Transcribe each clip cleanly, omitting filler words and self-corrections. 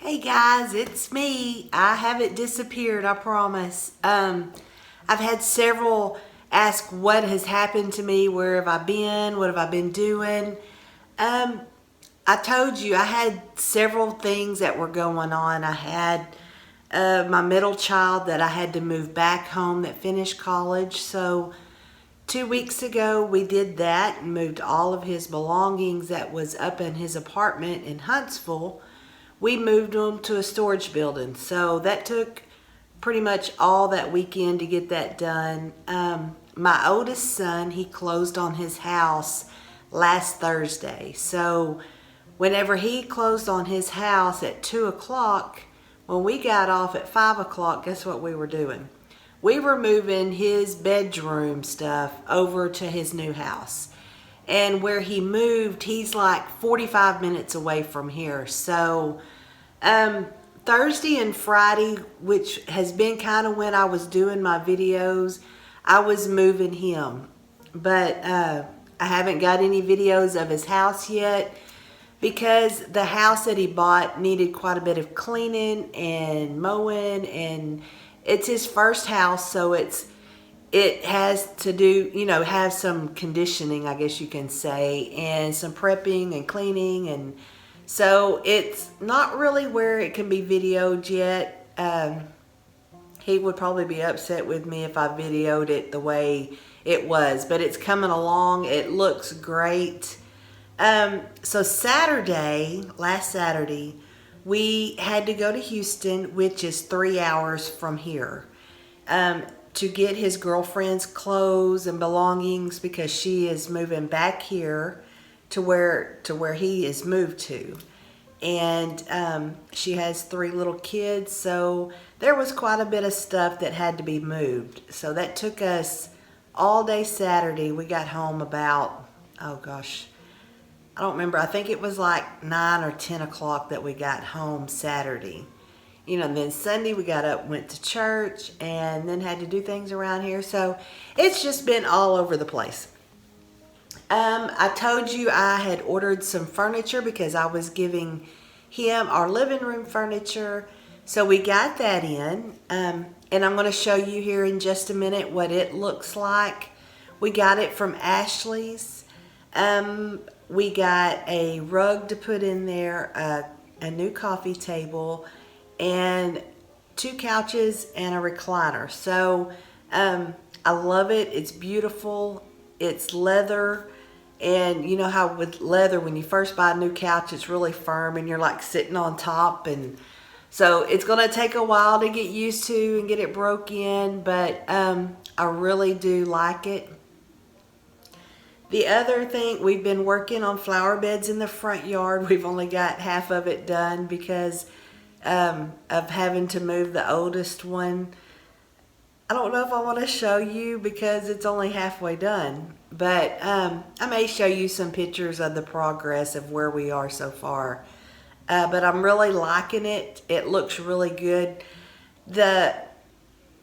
Hey guys, it's me. I haven't disappeared, I promise. I've had several ask what has happened to me, where have I been, what have I been doing. I told you I had several things that were going on. I had my middle child that I had to move back home that finished college. So 2 weeks ago we did that and moved all of his belongings that was up in his apartment in Huntsville. We moved them to a storage building. So that took pretty much all that weekend to get that done. My oldest son, he closed on his house last Thursday. So whenever he closed on his house at 2 o'clock, when we got off at 5 o'clock, guess what we were doing? We were moving his bedroom stuff over to his new house. And where he moved, he's like 45 minutes away from here. So Thursday and Friday, which has been kind of when I was doing my videos, I was moving him. But I haven't got any videos of his house yet because the house that he bought needed quite a bit of cleaning and mowing, and it's his first house, so it has to do, have some conditioning, I guess you can say, and some prepping and cleaning. And so it's not really where it can be videoed yet. He would probably be upset with me if I videoed it the way it was, but it's coming along. It looks great. So last Saturday, we had to go to Houston, which is 3 hours from here, to get his girlfriend's clothes and belongings because she is moving back here to where he is moved to. And she has 3 little kids, so there was quite a bit of stuff that had to be moved. So that took us all day Saturday. We got home about, oh gosh, I don't remember. I think it was like 9 or 10 o'clock that we got home Saturday. Then Sunday we got up, went to church, and then had to do things around here. So it's just been all over the place. I told you I had ordered some furniture because I was giving him our living room furniture. So we got that in, and I'm going to show you here in just a minute what it looks like. We got it from Ashley's. We got a rug to put in there, a new coffee table, and 2 couches and a recliner. So I love it. It's beautiful. It's leather. And you know how with leather, when you first buy a new couch, it's really firm and you're like sitting on top. And so it's going to take a while to get used to and get it broke in. But I really do like it. The other thing, we've been working on flower beds in the front yard. We've only got half of it done because of having to move the oldest one. I don't know if I want to show you because it's only halfway done, but I may show you some pictures of the progress of where we are so far. But I'm really liking it. It looks really good. The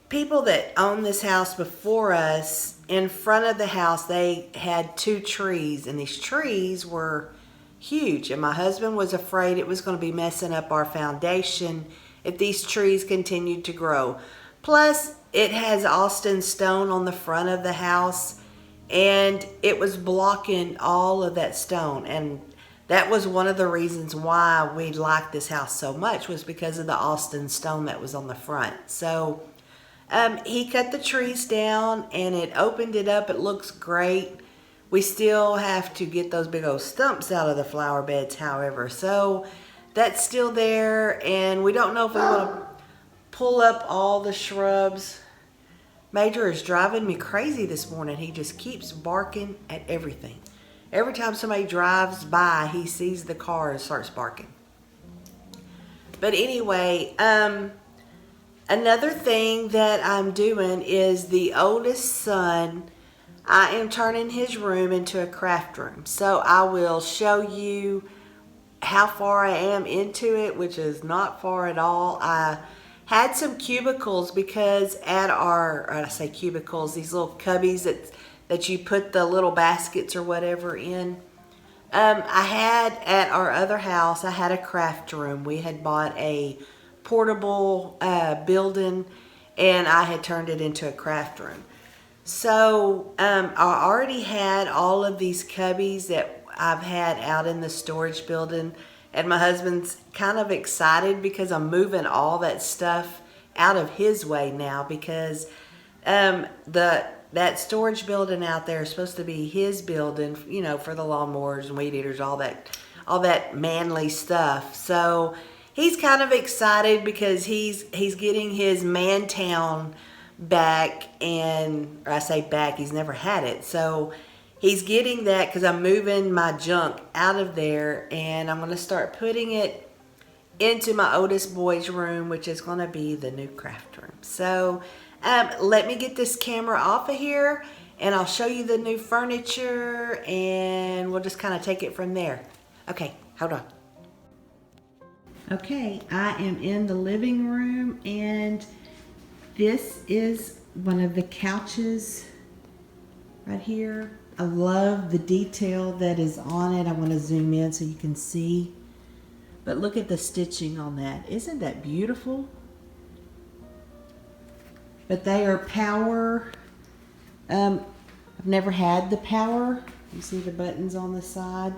people that owned this house before us, in front of the house, they had 2 trees, and these trees were huge, and my husband was afraid it was going to be messing up our foundation if these trees continued to grow. Plus, it has Austin stone on the front of the house, and it was blocking all of that stone. And that was one of the reasons why we liked this house so much, was because of the Austin stone that was on the front. So he cut the trees down and it opened it up. It looks great. We still have to get those big old stumps out of the flower beds, however. So that's still there, and we don't know if we want to pull up all the shrubs. Major is driving me crazy this morning. He just keeps barking at everything. Every time somebody drives by, he sees the car and starts barking. But anyway, another thing that I'm doing is the oldest son, I am turning his room into a craft room. So I will show you how far I am into it, which is not far at all. I had some cubicles because at I say cubicles, these little cubbies that you put the little baskets or whatever in. I had at our other house, I had a craft room. We had bought a portable building, and I had turned it into a craft room. So I already had all of these cubbies that I've had out in the storage building, and my husband's kind of excited because I'm moving all that stuff out of his way now, because that storage building out there is supposed to be his building, you know, for the lawnmowers and weed eaters, all that manly stuff. So he's kind of excited because he's getting his man town back, and or I say back, he's never had it. So he's getting that because I'm moving my junk out of there, and I'm going to start putting it into my oldest boy's room, which is going to be the new craft room. So let me get this camera off of here, and I'll show you the new furniture, and we'll just kind of take it from there. Okay, hold on. Okay, I am in the living room, and this is one of the couches right here. I love the detail that is on it. I want to zoom in so you can see. But look at the stitching on that. Isn't that beautiful? But they are power. I've never had the power. You see the buttons on the side.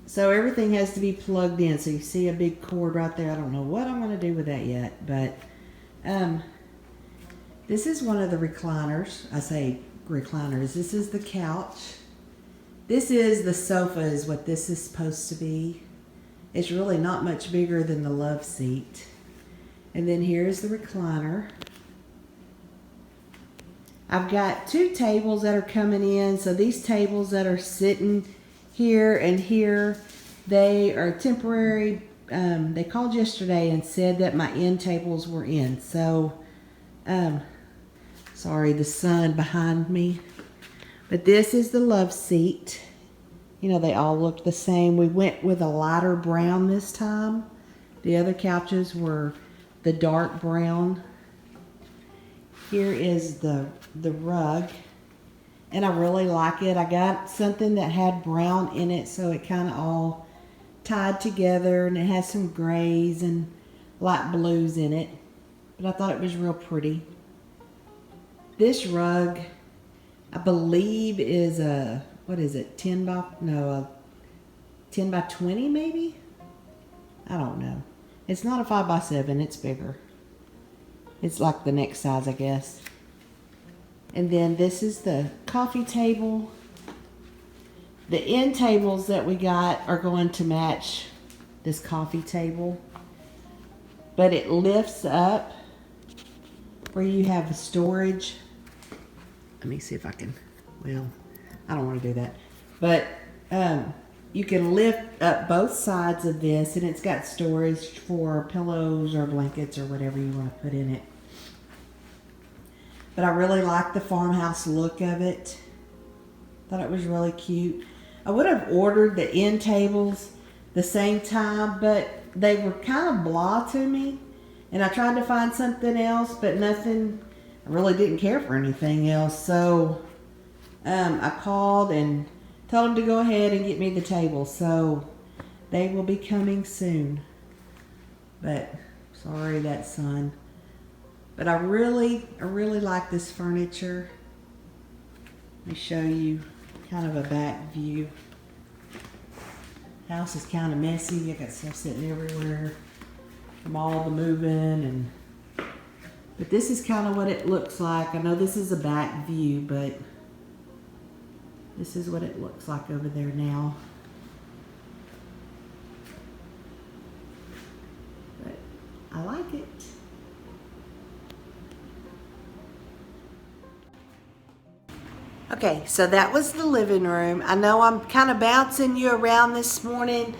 So everything has to be plugged in. So you see a big cord right there. I don't know what I'm going to do with that yet. But this is one of the recliners. I say recliners. This is the couch. This is the sofa is what this is supposed to be. It's really not much bigger than the love seat. And then here's the recliner. I've got two tables that are coming in. So these tables that are sitting here and here, they are temporary. They called yesterday and said that my end tables were in. So, sorry, the sun behind me. But this is the love seat. You know, they all look the same. We went with a lighter brown this time. The other couches were the dark brown. Here is the rug, and I really like it. I got something that had brown in it, so it kind of all tied together, and it has some grays and light blues in it, but I thought it was real pretty. This rug, I believe, is a, what is it, 10 by 20 maybe? I don't know. It's not a 5 by 7, it's bigger. It's like the next size, I guess. And then this is the coffee table. The end tables that we got are going to match this coffee table. But it lifts up where you have a storage. Let me see if I can, well, I don't want to do that. But you can lift up both sides of this, and it's got storage for pillows or blankets or whatever you want to put in it. But I really like the farmhouse look of it. Thought it was really cute. I would have ordered the end tables the same time, but they were kind of blah to me. And I tried to find something else, but nothing, I really didn't care for anything else. So I called and told them to go ahead and get me the table. So they will be coming soon. But sorry, that sun. But I really like this furniture. Let me show you kind of a back view. House is kind of messy. I got stuff sitting everywhere from all the moving, but this is kind of what it looks like. I know this is a back view, but this is what it looks like over there now. But I like it. Okay, so that was the living room. I know I'm kind of bouncing you around this morning,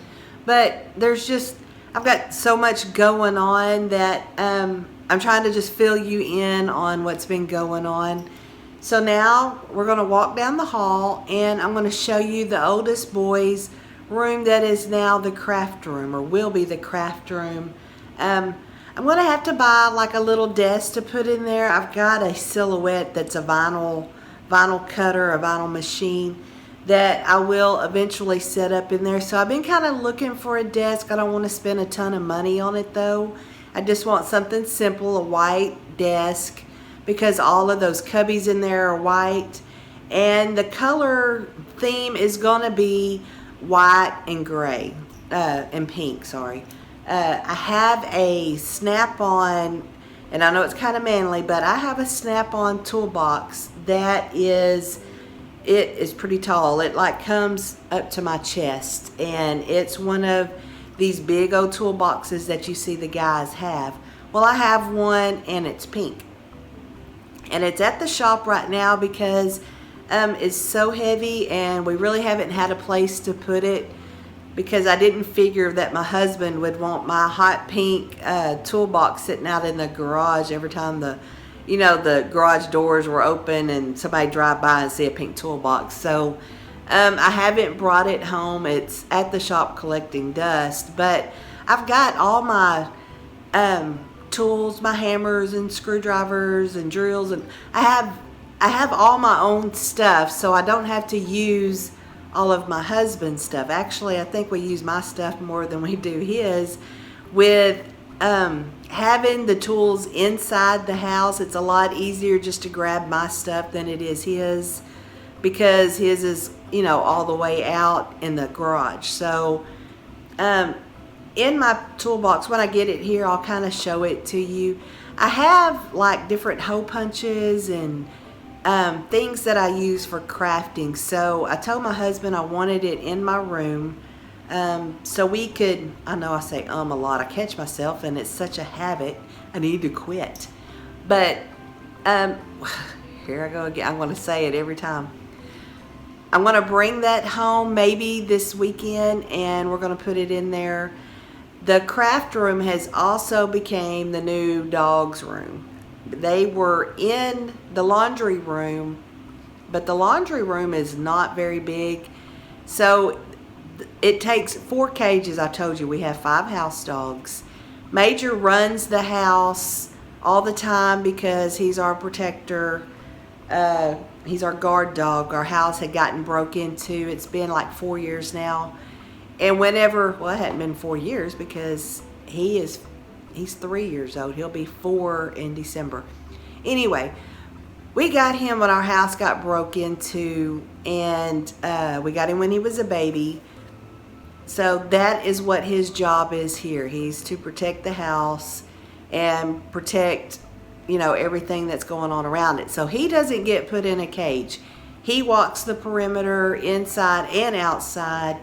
but there's just, I've got so much going on that I'm trying to just fill you in on what's been going on. So now we're going to walk down the hall, and I'm going to show you the oldest boy's room that is now the craft room, or will be the craft room. I'm going to have to buy like a little desk to put in there. I've got a silhouette that's a vinyl cutter, a vinyl machine, that I will eventually set up in there. So I've been kind of looking for a desk. I don't want to spend a ton of money on it though. I just want something simple, a white desk, because all of those cubbies in there are white. And the color theme is going to be white and gray, and pink, sorry. I have a snap-on, and I know it's kind of manly, but I have a snap-on toolbox that is pretty tall. It like comes up to my chest, and it's one of these big old toolboxes that you see the guys have. Well, I have one, and it's pink, and it's at the shop right now because it's so heavy, and we really haven't had a place to put it, because I didn't figure that my husband would want my hot pink toolbox sitting out in the garage every time the garage doors were open and somebody drive by and see a pink toolbox. So I haven't brought it home. It's at the shop collecting dust, but I've got all my tools, my hammers and screwdrivers and drills, and I have all my own stuff, so I don't have to use all of my husband's stuff. Actually, I think we use my stuff more than we do his. With having the tools inside the house, it's a lot easier just to grab my stuff than it is his, because his is, all the way out in the garage. So in my toolbox, when I get it here, I'll kind of show it to you. I have like different hole punches and things that I use for crafting. So I told my husband I wanted it in my room, so we could, I know I say a lot, I catch myself and it's such a habit, I need to quit. But here I go again, I'm going to say it every time. I'm going to bring that home maybe this weekend, and we're going to put it in there. The craft room has also became the new dog's room. They were in the laundry room, but the laundry room is not very big. So it takes 4 cages. I told you we have 5 house dogs. Major runs the house all the time because he's our protector. He's our guard dog. Our house had gotten broke into. It's been like 4 years now. And whenever, well, it hadn't been 4 years because he's 3 years old. He'll be 4 in December. Anyway, we got him when our house got broke into, and we got him when he was a baby. So that is what his job is here. He's to protect the house and protect, everything that's going on around it. So he doesn't get put in a cage. He walks the perimeter inside and outside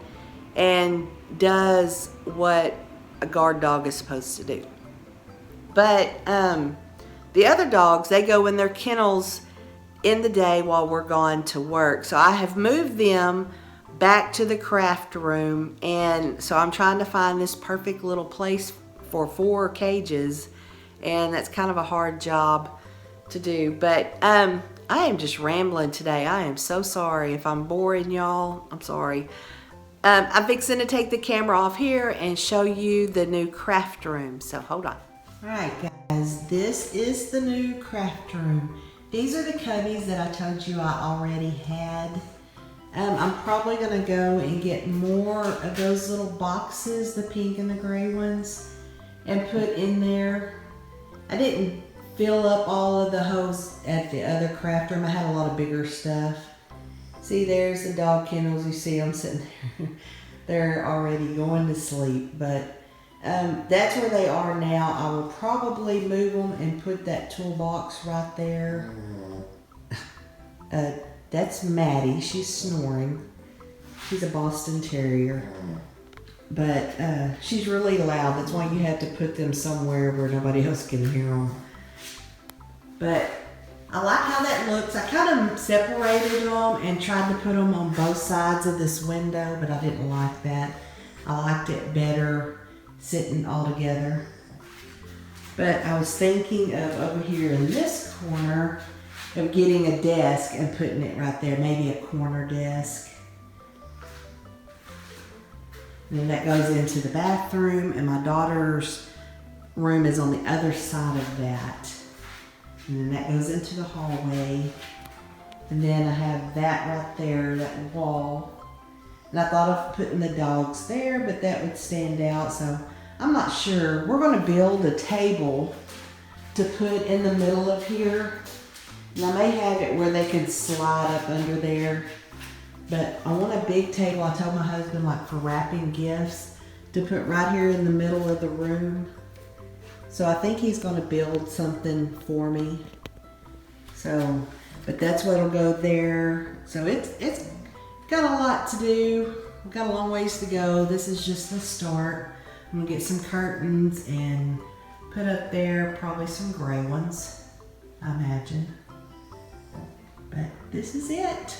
and does what a guard dog is supposed to do. But the other dogs, they go in their kennels in the day while we're gone to work. So I have moved them back to the craft room, and so I'm trying to find this perfect little place for 4 cages, and that's kind of a hard job to do. But I am just rambling today. I am so sorry if I'm boring y'all. I'm sorry. I'm fixing to take the camera off here and show you the new craft room. So hold on. All right, guys, this is the new craft room. These are the cubbies that I told you I already had. I'm probably gonna go and get more of those little boxes, the pink and the gray ones, and put in there. I didn't fill up all of the holes at the other craft room. I had a lot of bigger stuff. See, there's the dog kennels. You see them sitting there. They're already going to sleep, but that's where they are now. I will probably move them and put that toolbox right there. That's Maddie. She's snoring. She's a Boston Terrier. But she's really loud. That's why you have to put them somewhere where nobody else can hear them. But I like how that looks. I kind of separated them and tried to put them on both sides of this window, but I didn't like that. I liked it better sitting all together. But I was thinking of over here in this corner of getting a desk and putting it right there, maybe a corner desk. And then that goes into the bathroom, and my daughter's room is on the other side of that. And then that goes into the hallway. And then I have that right there, that wall. And I thought of putting the dogs there, but that would stand out, so I'm not sure. We're gonna build a table to put in the middle of here. And I may have it where they can slide up under there. But I want a big table, I told my husband, like for wrapping gifts, to put right here in the middle of the room. So I think he's gonna build something for me. So, but that's what'll go there. So it's got a lot to do. We've got a long ways to go. This is just the start. I'm gonna get some curtains and put up there probably some gray ones, I imagine. But this is it.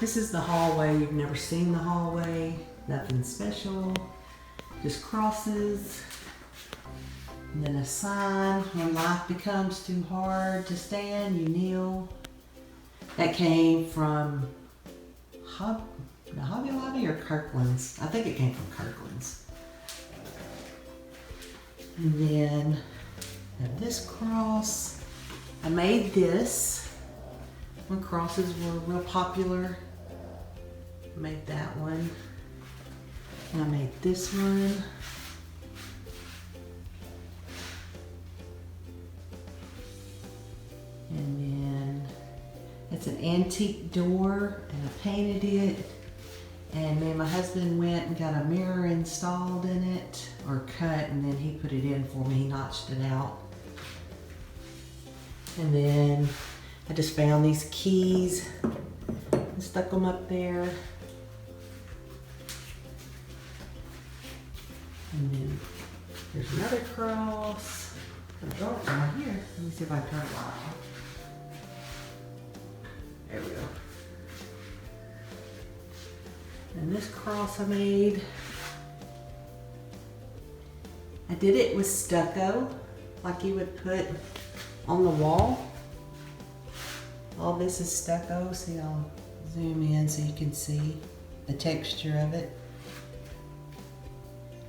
This is the hallway. You've never seen the hallway. Nothing special. Just crosses. And then a sign. When life becomes too hard to stand, you kneel. That came from Hobby Lobby or Kirkland's. I think it came from Kirkland's. And then I have this cross. I made this when crosses were real popular. I made that one. And I made this one. And then it's an antique door, and I painted it. And me and my husband went and got a mirror installed in it, or cut, and then he put it in for me. He notched it out. And then I just found these keys and stuck them up there. And then there's another cross. Oh, it's right here. Let me see if I can turn it off. There we go. And this cross I made, I did it with stucco, like you would put on the wall. All this is stucco. See, I'll zoom in so you can see the texture of it.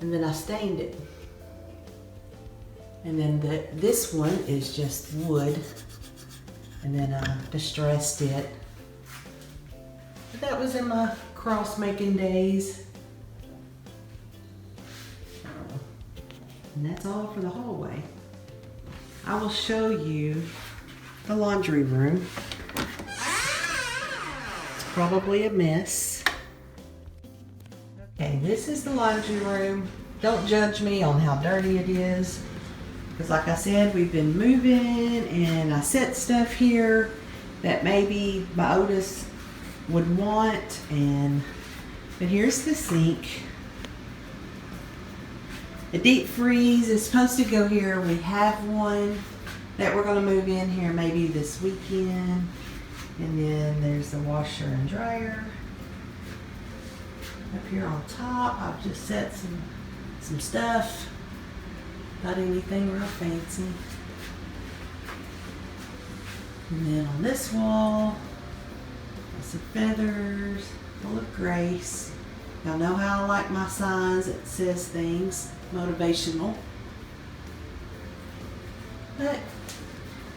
And then I stained it. And then this one is just wood. And then I distressed it. But that was in my cross making days. And that's all for the hallway. I will show you the laundry room. It's probably a mess. Okay, this is the laundry room. Don't judge me on how dirty it is. Because like I said, we've been moving and I set stuff here that maybe my Otis would want. But here's the sink. The deep freeze is supposed to go here. We have one that we're going to move in here maybe this weekend. And then there's the washer and dryer. Up here on top, I've just set some stuff. Not anything real fancy. And then on this wall, some feathers, full of grace. Y'all know how I like my signs that says things, motivational. But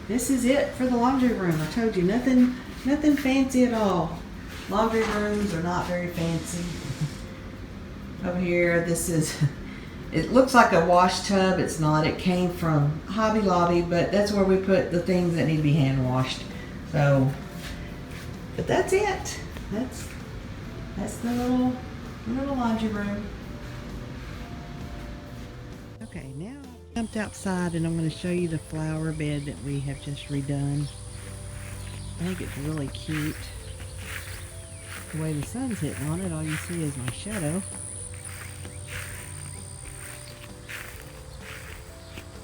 this is it for the laundry room. I told you, nothing fancy at all. Laundry rooms are not very fancy. Over here, this is, it looks like a wash tub. It's not. It came from Hobby Lobby, but that's where we put the things that need to be hand washed. So, but that's it. That's the little laundry room. Okay, now I jumped outside and I'm going to show you the flower bed that we have just redone. I think it's really cute. The way the sun's hitting on it, all you see is my shadow.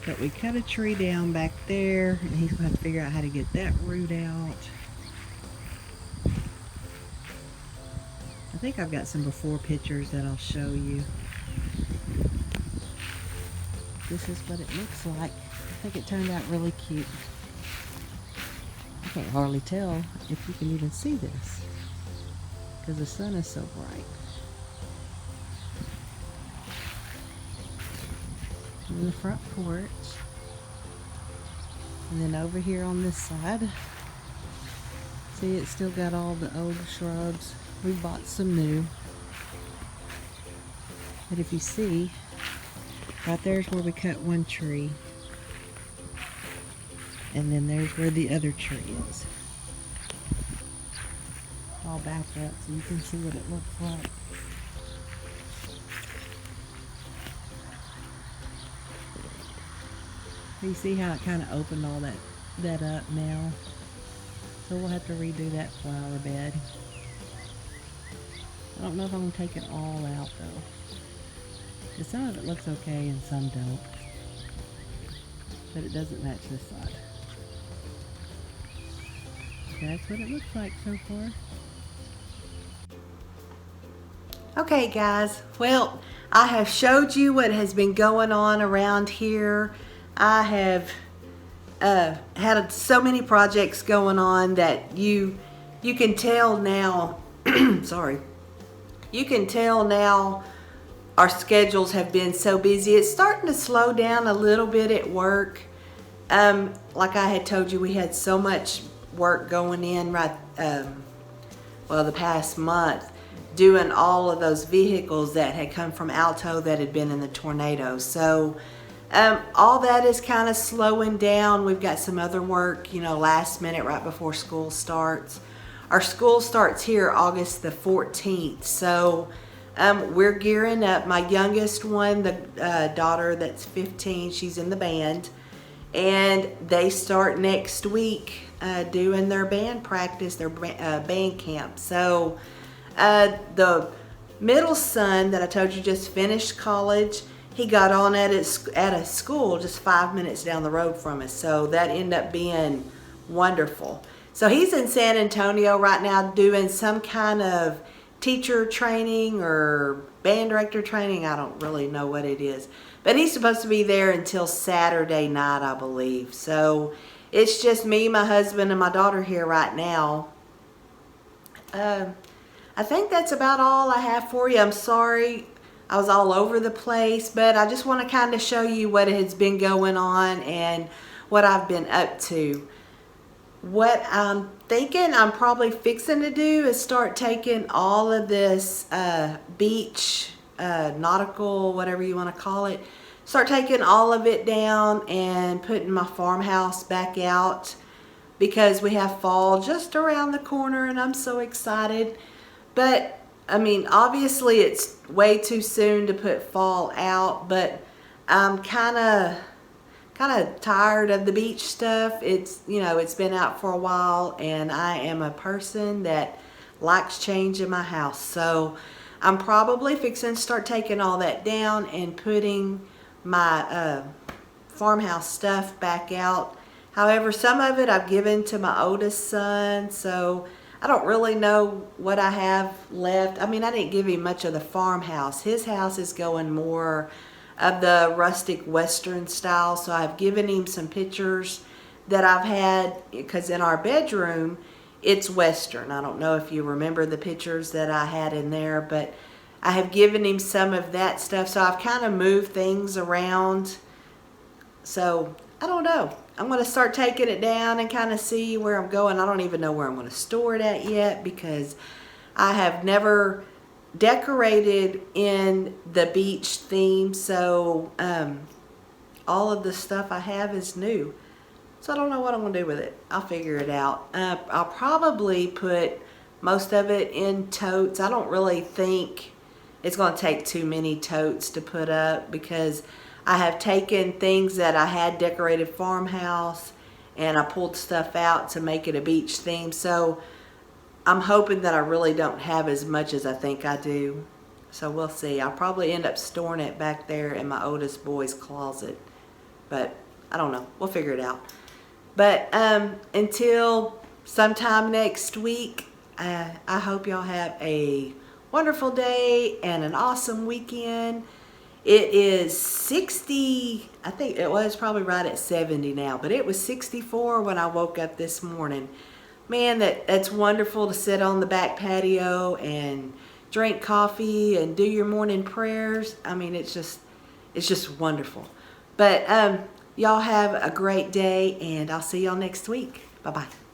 But we cut a tree down back there, and he's going to have to figure out how to get that root out. I think I've got some before pictures that I'll show you. This is what it looks like. I think it turned out really cute. I can't hardly tell if you can even see this because the sun is so bright. And the front porch. And then over here on this side, see, it's still got all the old shrubs. We bought some new. But if you see, right there's where we cut one tree. And then there's where the other tree is. I'll back up so you can see what it looks like. You see how it kind of opened all that up now? So we'll have to redo that flower bed. I don't know if I'm going to take it all out though. Because some of it looks okay and some don't. But it doesn't match this side. That's what it looks like so far. Okay guys, well, I have showed you what has been going on around here. I have had so many projects going on that you can tell now, sorry, you can tell now our schedules have been so busy. It's starting to slow down a little bit at work. Like I had told you, we had so much work going in well, the past month, doing all of those vehicles that had come from Alto that had been in the tornado. So all that is kind of slowing down. We've got some other work, you know, last minute right before school starts. Our school starts here August the 14th. So we're gearing up. My youngest one, the daughter that's 15, she's in the band. And they start next week doing their band practice, their band camp. So the middle son that I told you just finished college, he got on at a school just 5 minutes down the road from us. So that ended up being wonderful. So he's in San Antonio right now doing some kind of teacher training or band director training. I don't really know what it is. But he's supposed to be there until Saturday night, I believe. So it's just me, my husband, and my daughter here right now. I think that's about all I have for you. I'm sorry I was all over the place, but I just want to kind of show you what has been going on and what I've been up to. What I'm thinking I'm probably fixing to do is start taking all of this beach, nautical, whatever you want to call it, start taking all of it down and putting my farmhouse back out, because we have fall just around the corner and I'm so excited. But I mean, obviously it's way too soon to put fall out, but I'm kind of tired of the beach stuff. It's, you know, it's been out for a while, and I am a person that likes change in my house. So I'm probably fixing to start taking all that down and putting my farmhouse stuff back out. However, some of it I've given to my oldest son, so I don't really know what I have left. I mean, I didn't give him much of the farmhouse. His house is going more of the rustic western style, so I've given him some pictures that I've had, because in our bedroom it's western. I don't know if you remember the pictures that I had in there, but I have given him some of that stuff. So I've kind of moved things around. So I don't know. I'm going to start taking it down and kind of see where I'm going. I don't even know where I'm going to store it at yet, because I have never decorated in the beach theme. So all of the stuff I have is new. So I don't know what I'm going to do with it. I'll figure it out. I'll probably put most of it in totes. I don't really think it's going to take too many totes to put up, because I have taken things that I had decorated farmhouse and I pulled stuff out to make it a beach theme. So I'm hoping that I really don't have as much as I think I do. So we'll see. I'll probably end up storing it back there in my oldest boy's closet. But I don't know. We'll figure it out. But until sometime next week, I hope y'all have a wonderful day and an awesome weekend. It is 60, I think it was probably right at 70 now, but it was 64 when I woke up this morning. Man, that's wonderful to sit on the back patio and drink coffee and do your morning prayers. I mean, it's just wonderful. But Y'all have a great day, and I'll see y'all next week. Bye-bye.